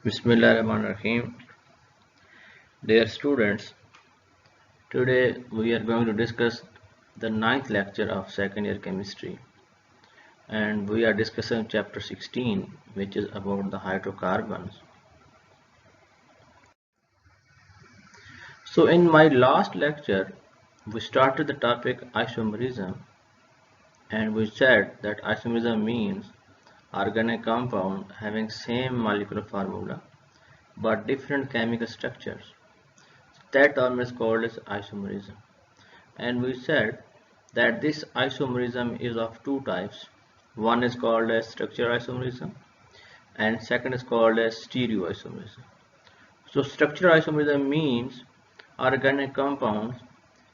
Bismillahirrahmanirrahim. Dear students, today we are going to discuss the ninth lecture of second year chemistry, and we are discussing chapter 16, which is about the hydrocarbons. So in my last lecture we started the topic isomerism, and we said that isomerism means organic compound having same molecular formula but different chemical structures. That term is called as isomerism. And we said that this isomerism is of two types. One is called as structural isomerism and second is called as stereoisomerism. So structural isomerism means organic compounds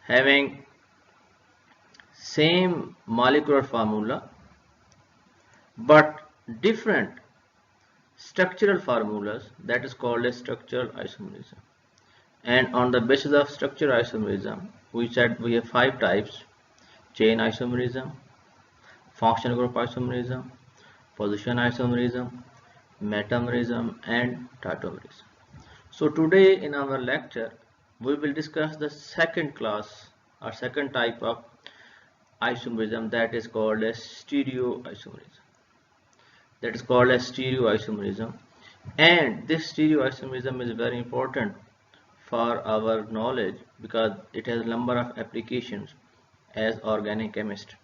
having same molecular formula but different structural formulas, that is called as structural isomerism. And on the basis of structural isomerism we said we have five types: chain isomerism, functional group isomerism, position isomerism, metamerism, and tautomerism. So today in our lecture we will discuss the second class or second type of isomerism, that is called as stereoisomerism. And this stereoisomerism is very important for our knowledge because it has a number of applications as organic chemist.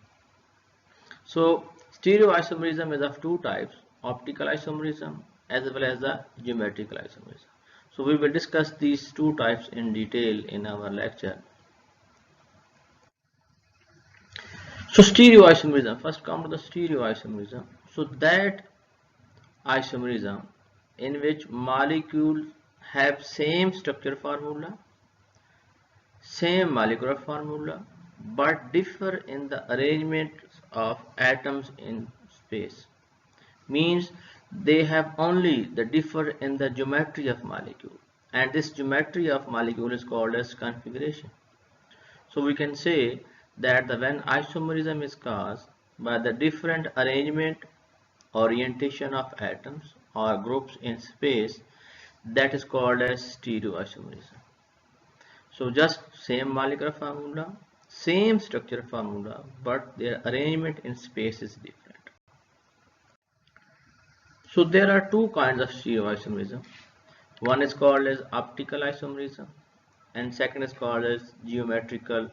So stereoisomerism is of two types: optical isomerism as well as the geometrical isomerism. So we will discuss these two types in detail in our lecture. So stereoisomerism, first come to the stereoisomerism. So that isomerism in which molecules have same structure formula, same molecular formula, but differ in the arrangement of atoms in space. Means they have only the differ in the geometry of molecule, and this geometry of molecule is called as configuration. So we can say that when isomerism is caused by the different arrangement, orientation of atoms or groups in space, that is called as stereoisomerism. So just same molecular formula, same structure formula, but their arrangement in space is different. So there are two kinds of stereoisomerism. One is called as optical isomerism and second is called as geometrical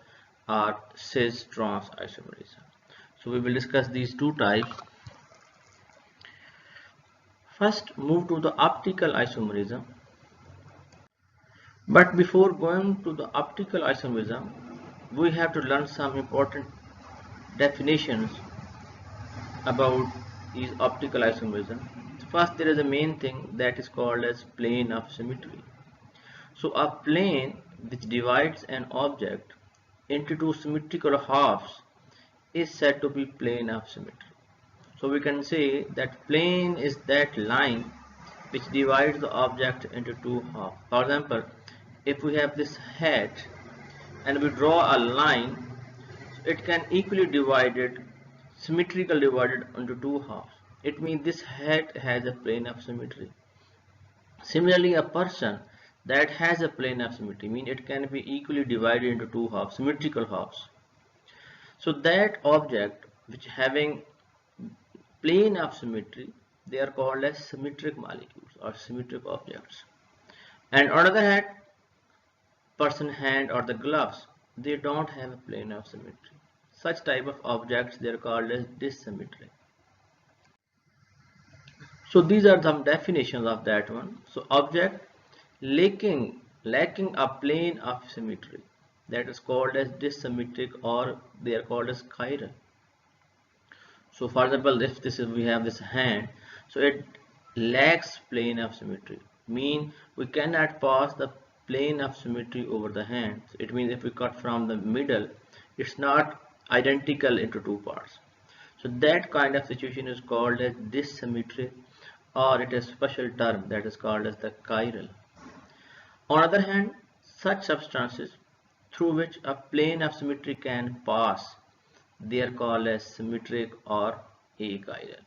or cis-trans isomerism. So we will discuss these two types. First move to the optical isomerism. But before going to the optical isomerism, we have to learn some important definitions about these optical isomerism. First, there is a main thing that is called as plane of symmetry. So a plane which divides an object into two symmetrical halves is said to be plane of symmetry. So we can say that plane is that line which divides the object into two halves. For example, if we have this hat and we draw a line, it can equally divided, symmetrically divided into two halves. It means this hat has a plane of symmetry. Similarly, a person that has a plane of symmetry means it can be equally divided into two halves, symmetrical halves. So that object which having plane of symmetry, they are called as symmetric molecules or symmetric objects. And on the other hand, person hand or the gloves, they don't have a plane of symmetry. Such type of objects, they are called as dissymmetric. So these are some definitions of that one. So object lacking a plane of symmetry, that is called as dissymmetric, or they are called as chiral. So for example, if we have this hand, so it lacks plane of symmetry, mean we cannot pass the plane of symmetry over the hand. So it means if we cut from the middle, it's not identical into two parts. So that kind of situation is called as dissymmetry, or it is a special term that is called as the chiral. On the other hand, such substances through which a plane of symmetry can pass, they are called as symmetric or achiral.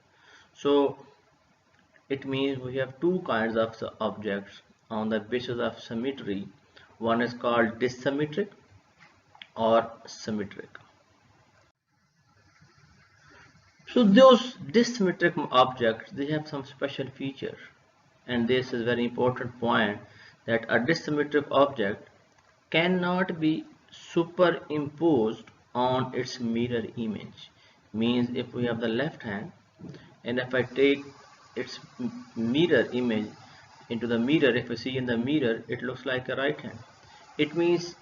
So It means we have two kinds of objects on the basis of symmetry. One is called dissymmetric or symmetric. So those dissymmetric objects, they have some special feature, and this is very important point, that a dissymmetric object cannot be superimposed on its mirror image. Means if we have the left hand, and if I take its mirror image into the mirror, if we see in the mirror, it looks like a right hand. It means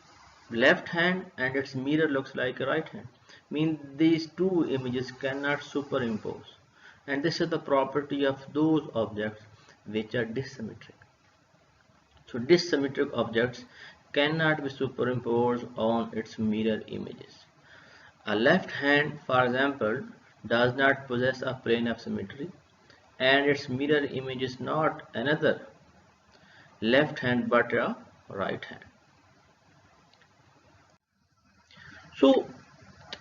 left hand and its mirror looks like a right hand. Means these two images cannot superimpose, and this is the property of those objects which are dissymmetric. So dissymmetric objects cannot be superimposed on its mirror images. A left hand, for example, does not possess a plane of symmetry, and its mirror image is not another left hand but a right hand. So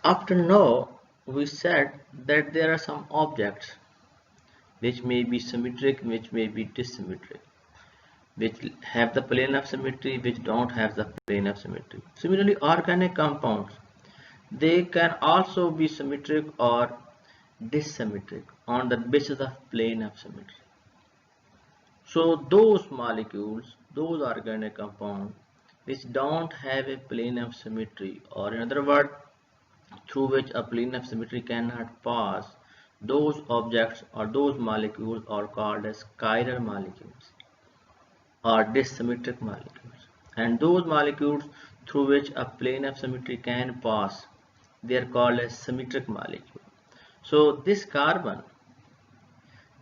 after now we said that there are some objects which may be symmetric, which may be dissymmetric, which have the plane of symmetry, which don't have the plane of symmetry. Similarly, organic compounds, they can also be symmetric or dissymmetric on the basis of plane of symmetry. So those molecules, those organic compounds which don't have a plane of symmetry, or in other words, through which a plane of symmetry cannot pass, those objects or those molecules are called as chiral molecules or dissymmetric molecules. And those molecules through which a plane of symmetry can pass, they are called as symmetric molecule. So this carbon,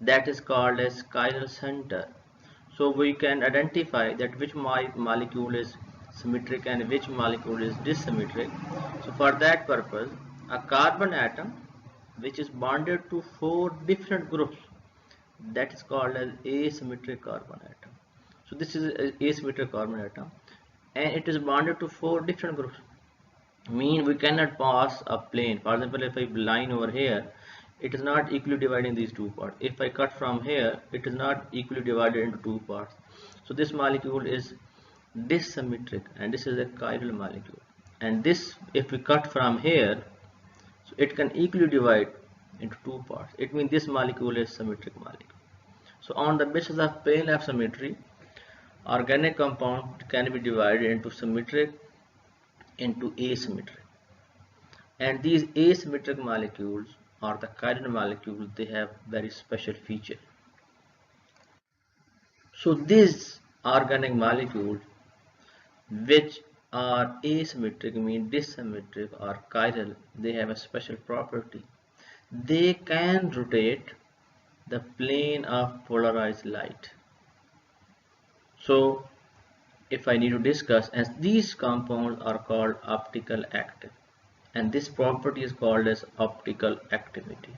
that is called as chiral center. So we can identify that which molecule is symmetric and which molecule is dissymmetric. So for that purpose, a carbon atom which is bonded to 4 different groups, that is called as asymmetric carbon atom. So this is an asymmetric carbon atom, and it is bonded to 4 different groups. Mean we cannot pass a plane. For example, if I line over here, it is not equally divided in these two parts. If I cut from here, it is not equally divided into two parts. So this molecule is dissymmetric, and this is a chiral molecule. And this, if we cut from here, so it can equally divide into two parts. It means this molecule is symmetric molecule. So on the basis of plane of symmetry, organic compound can be divided into symmetric, into asymmetric. And these asymmetric molecules or the chiral molecules, they have very special feature. So these organic molecules which are asymmetric, mean dissymmetric or chiral, they have a special property. They can rotate the plane of polarized light. So if I need to discuss, as these compounds are called optical active, and this property is called as optical activity.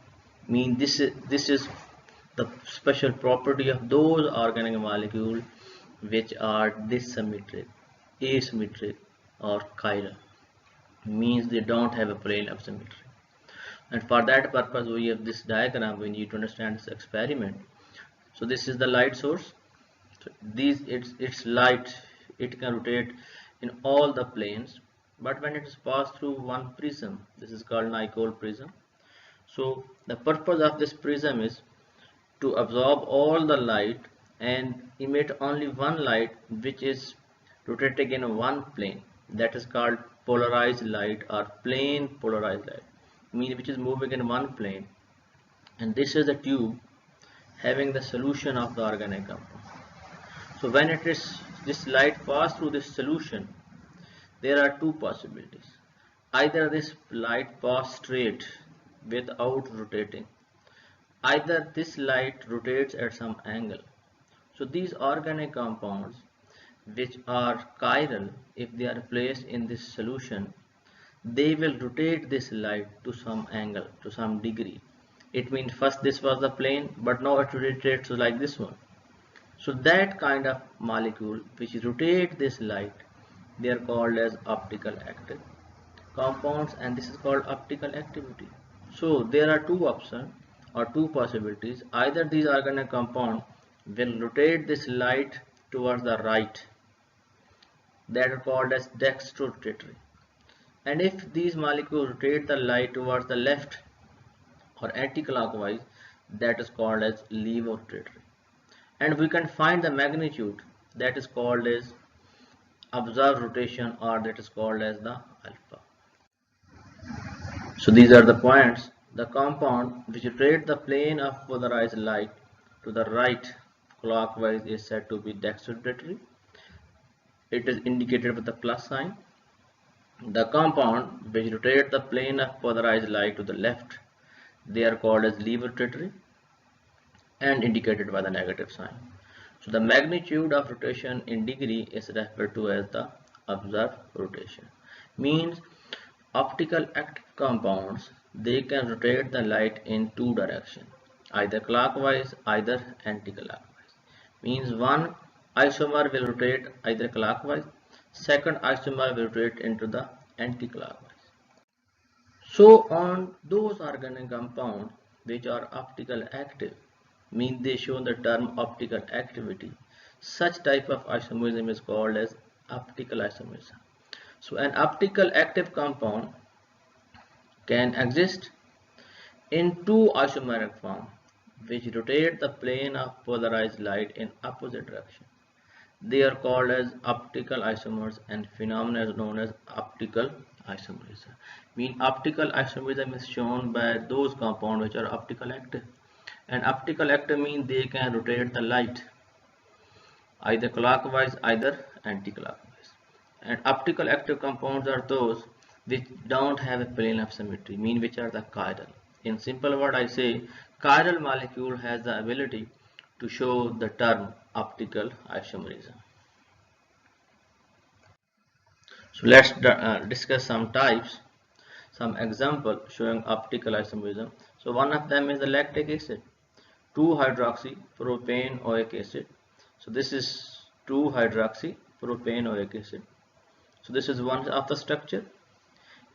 Mean this is the special property of those organic molecules which are dissymmetric, asymmetric or chiral. Means they don't have a plane of symmetry. And for that purpose we have this diagram. We need to understand this experiment. So this is the light source. So it's light, it can rotate in all the planes, but when it is passed through one prism, this is called Nicol prism. So the purpose of this prism is to absorb all the light and emit only one light which is rotating in one plane, that is called polarized light or plane polarized light, mean which is moving in one plane. And this is the tube having the solution of the organic compound. So when this light passes through this solution, there are two possibilities. Either this light passes straight without rotating, either this light rotates at some angle. So these organic compounds which are chiral, if they are placed in this solution, they will rotate this light to some angle, to some degree. It means first this was the plane, but now it rotates like this one. So that kind of molecule which rotate this light, they are called as optical active compounds, and this is called optical activity. So there are two options. or two possibilities. Either these organic compound will rotate this light towards the right, that are called as dextrorotatory, and if these molecules rotate the light towards the left or anticlockwise, that is called as levorotatory. And we can find the magnitude, that is called as observed rotation, or that is called as the alpha. So these are the points. The compound which rotates the plane of polarized light to the right clockwise is said to be dextrorotatory. It is indicated with the plus sign. The compound which rotates the plane of polarized light to the left, they are called as levorotatory and indicated by the negative sign. So the magnitude of rotation in degree is referred to as the observed rotation. Means optical active compounds, they can rotate the light in two directions, either clockwise, either anti-clockwise. Means one isomer will rotate either clockwise, second isomer will rotate into the anti-clockwise. So on those organic compounds which are optical active, mean they show the term optical activity, such type of isomerism is called as optical isomerism. So an optical active compound can exist in two isomeric form which rotate the plane of polarized light in opposite direction. They are called as optical isomers, and phenomena is known as optical isomerism. Mean optical isomerism is shown by those compounds which are optical active. And optical active means they can rotate the light either clockwise, either anti-clockwise. And optical active compounds are those which don't have a plane of symmetry, mean which are the chiral. In simple word, I say chiral molecule has the ability to show the term optical isomerism. So let's discuss some types, some example showing optical isomerism. So one of them is the lactic acid, 2-hydroxypropanoic acid. So this is 2-hydroxypropanoic acid. So this is one of the structure.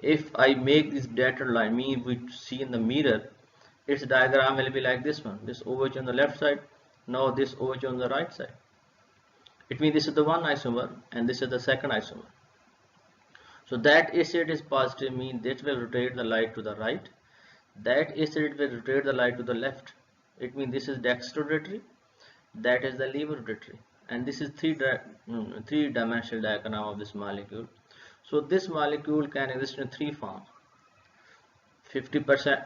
If I make this dotted line, mean we see in the mirror, its diagram will be like this one. This OH on the left side, now this OH on the right side. It means this is the one isomer and this is the second isomer. So that acid is positive, means that will rotate the light to the right. That acid will rotate the light to the left. It means this is dextrorotatory, that is the levorotatory, and this is three-dimensional diagram of this molecule. So this molecule can exist in three forms: 50%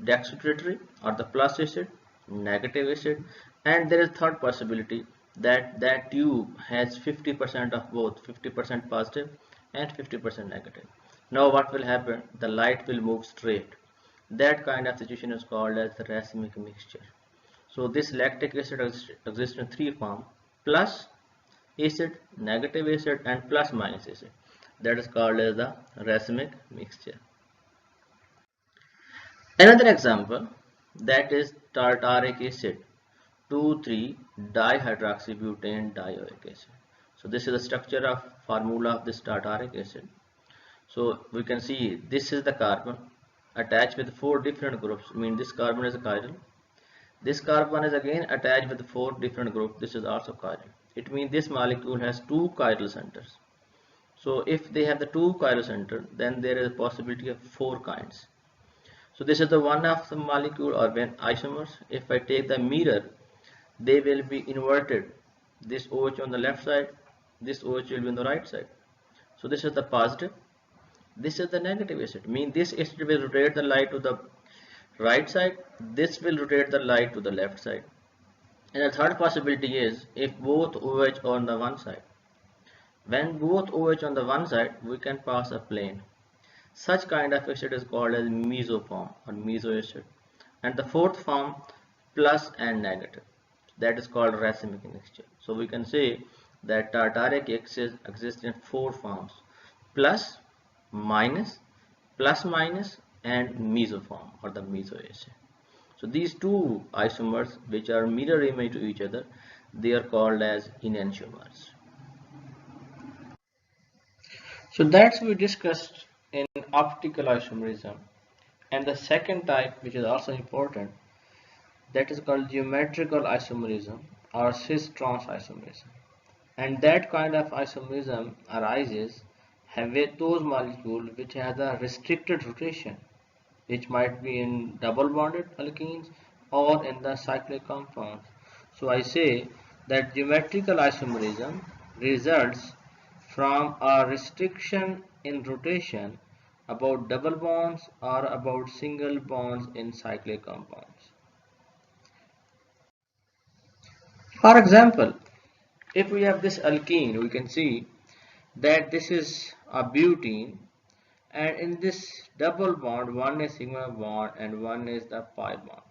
dextrorotatory or the plus acid, negative acid, and there is third possibility that that tube has 50% of both, 50% positive and 50% negative. Now what will happen? The light will move straight. That kind of situation is called as the racemic mixture. So this lactic acid exists in three forms: plus acid, negative acid, and plus minus acid. That is called as the racemic mixture. Another example, that is tartaric acid, 2,3-dihydroxybutane dioic acid. So this is the structure of formula of this tartaric acid. So we can see this is the carbon attached with four different groups. I mean this carbon is a chiral. This carbon is again attached with four different groups. This is also chiral. It means this molecule has two chiral centers. So if they have the two chiral center, then there is a possibility of four kinds. So this is the one of the molecule or when isomers. If I take the mirror, they will be inverted. This OH on the left side, this OH will be on the right side. So this is the positive, this is the negative acid. Mean this acid will rotate the light to the right side, this will rotate the light to the left side. And the third possibility is if both OH are on the one side. When both OH on the one side, we can pass a plane. Such kind of acid is called as mesoform or mesoacid. And the fourth form, plus and negative, that is called racemic mixture. So we can say that tartaric acid exists in four forms: plus, minus, plus minus, and mesoform or the mesoacid. So these two isomers which are mirror image to each other, they are called as enantiomers. So that's we discussed in optical isomerism. And the second type, which is also important, that is called geometrical isomerism or cis-trans isomerism. And that kind of isomerism arises with those molecules which has a restricted rotation, which might be in double bonded alkenes or in the cyclic compounds. So I say that geometrical isomerism results from a restriction in rotation about double bonds or about single bonds in cyclic compounds. For example, if we have this alkene, we can see that this is a butene, and in this double bond, one is sigma bond and one is the pi bond.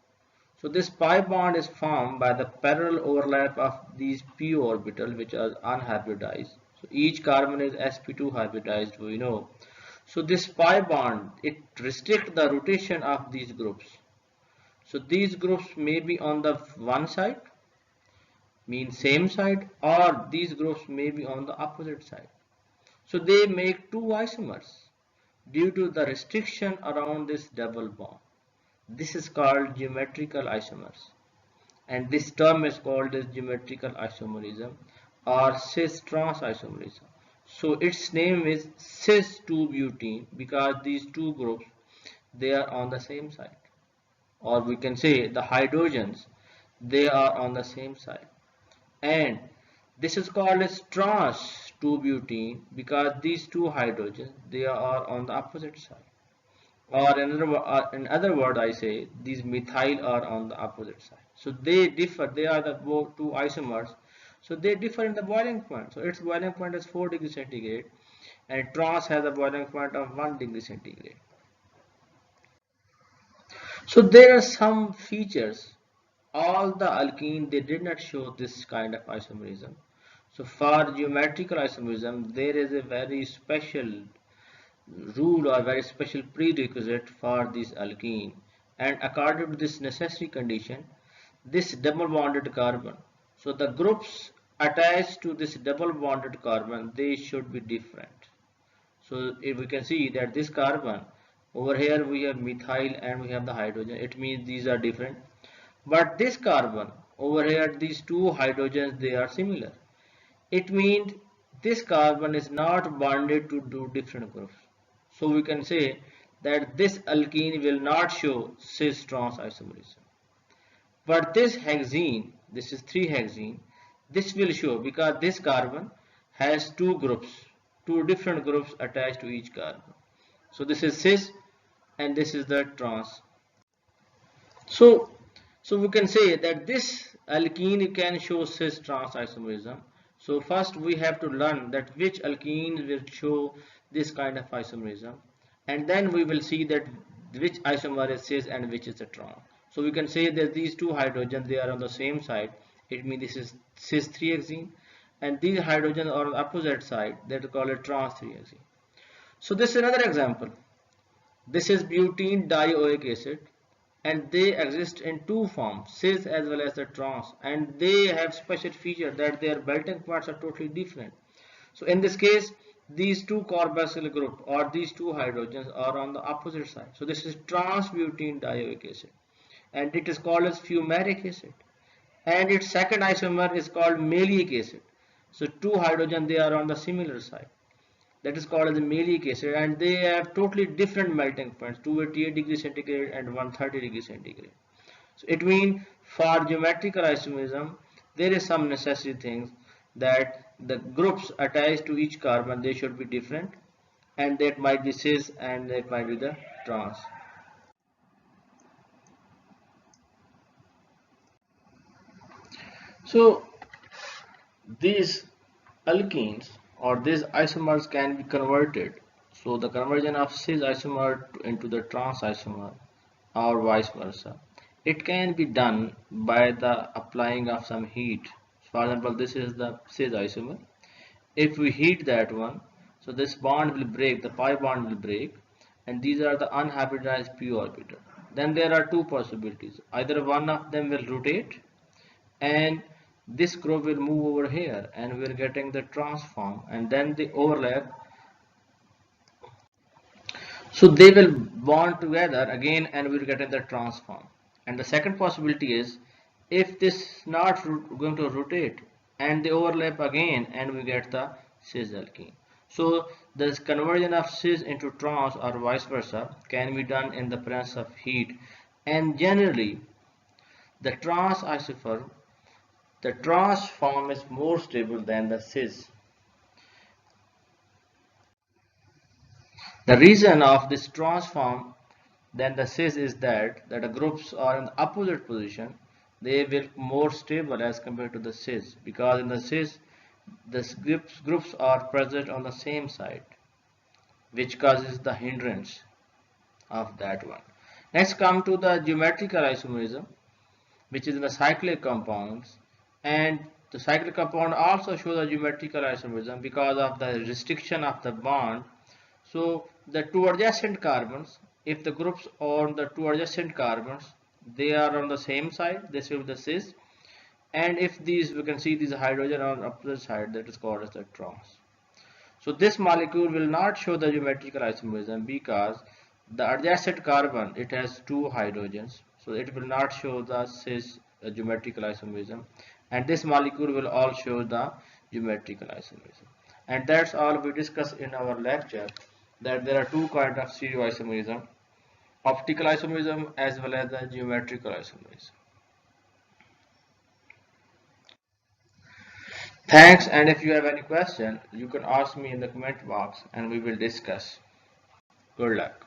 So this pi bond is formed by the parallel overlap of these p orbitals, which are unhybridized. So each carbon is sp2 hybridized, we know. So this pi bond, it restricts the rotation of these groups. So these groups may be on the one side, mean same side, or these groups may be on the opposite side. So they make two isomers due to the restriction around this double bond. This is called geometrical isomers, and this term is called as geometrical isomerism or cis-trans isomerism. So its name is cis-2-butene because these two groups, they are on the same side, or we can say the hydrogens, they are on the same side. And this is called as trans 2-butene because these two hydrogens, they are on the opposite side. Or in other words, I say these methyl are on the opposite side. So they differ. They are the two isomers. So they differ in the boiling point. So its boiling point is 4 degrees centigrade, and trans has a boiling point of 1 degree centigrade. So there are some features. All the alkene, they did not show this kind of isomerism. So for geometrical isomerism, there is a very special rule or very special prerequisite for this alkene, and according to this necessary condition, this double bonded carbon, so the groups attached to this double bonded carbon, they should be different. So if we can see that this carbon over here, we have methyl and we have the hydrogen, it means these are different. But this carbon over here, these two hydrogens, they are similar. It means this carbon is not bonded to two different groups. So we can say that this alkene will not show cis-trans isomerism. But this hexene, this is 3-hexene, this will show because this carbon has two groups, two different groups attached to each carbon. So this is cis and this is the trans. So, we can say that this alkene can show cis-trans isomerism. So first we have to learn that which alkenes will show this kind of isomerism, and then we will see that which isomer is cis and which is a trans. So we can say that these two hydrogens, they are on the same side. It means this is cis 3-hexene, and these hydrogens are on the opposite side. That is called a trans 3-hexene. So this is another example. This is butene dioic acid, and they exist in two forms, cis as well as the trans, and they have special feature that their melting points are totally different. So in this case, these two carboxyl group or these two hydrogens are on the opposite side. So this is trans butene dioic acid, and it is called as fumaric acid, and its second isomer is called maleic acid. So two hydrogen, they are on the similar side, that is called as the maleic acid, and they have totally different melting points, 288 degrees centigrade and 130 degrees centigrade. So it means for geometrical isomerism, there is some necessary things that the groups attached to each carbon, they should be different, and that might be cis and that might be the trans. So these alkenes or these isomers can be converted. So the conversion of cis isomer into the trans isomer or vice versa, it can be done by the applying of some heat. For example, this is the cis isomer. If we heat that one, so this bond will break, the pi bond will break, and these are the unhybridized p orbital. Then there are two possibilities. Either one of them will rotate, and this group will move over here, and we're getting the transform, and then they overlap, so they will bond together again and we're getting the transform, And the second possibility is if this is not going to rotate and they overlap again and we get the cis alkene. So this conversion of cis into trans or vice versa can be done in the presence of heat, and generally the trans form is more stable than the cis. The reason of this trans form than the cis is that the groups are in the opposite position. They will be more stable as compared to the cis, because in the cis the groups are present on the same side, which causes the hindrance of that one. Next come to the geometrical isomerism, which is in the cyclic compounds, and the cyclic compound also shows a geometrical isomerism because of the restriction of the bond. So the two adjacent carbons, if the groups on the two adjacent carbons they are on the same side, this will be the cis, and if these, we can see these hydrogen on opposite side, that is called as the trans. So this molecule will not show the geometrical isomerism because the adjacent carbon, it has two hydrogens, so it will not show the cis geometrical isomerism, and this molecule will all show the geometrical isomerism. And that's all we discussed in our lecture, that there are two kinds of stereoisomerism: optical isomerism as well as the geometrical isomerism. Thanks, and if you have any question, you can ask me in the comment box and we will discuss. Good luck.